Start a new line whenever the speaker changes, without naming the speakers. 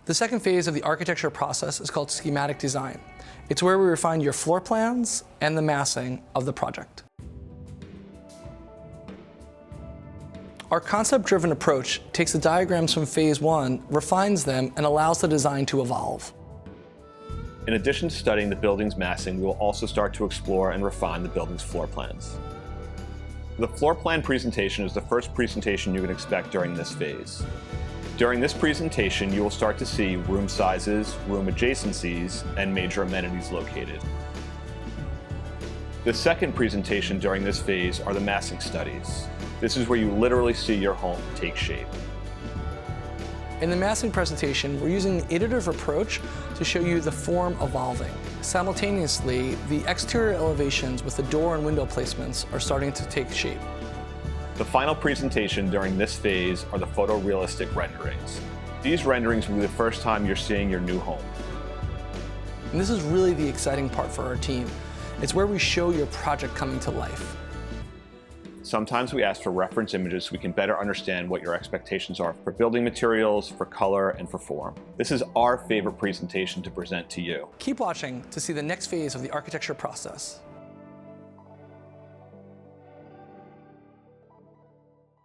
The second phase of the architecture process is called Schematic Design. It's where we refine your floor plans and the massing of the project. Our concept-driven approach takes the diagrams from phase 1, refines them, and allows the design to evolve.
In addition to studying the building's massing, we will also start to explore and refine the building's floor plans. The floor plan presentation is the first presentation you can expect during this phase. During this presentation, you will start to see room sizes, room adjacencies, and major amenities located. The second presentation during this phase are the massing studies. This is where you literally see your home take shape.
In the massing presentation, we're using an iterative approach to show you the form evolving. Simultaneously, the exterior elevations with the door and window placements are starting to take shape.
The final presentation during this phase are the photorealistic renderings. These renderings will be the first time you're seeing your new home.
And this is really the exciting part for our team. It's where we show your project coming to life.
Sometimes we ask for reference images so we can better understand what your expectations are for building materials, for color, and for form. This is our favorite presentation to present to you.
Keep watching to see the next phase of the architecture process.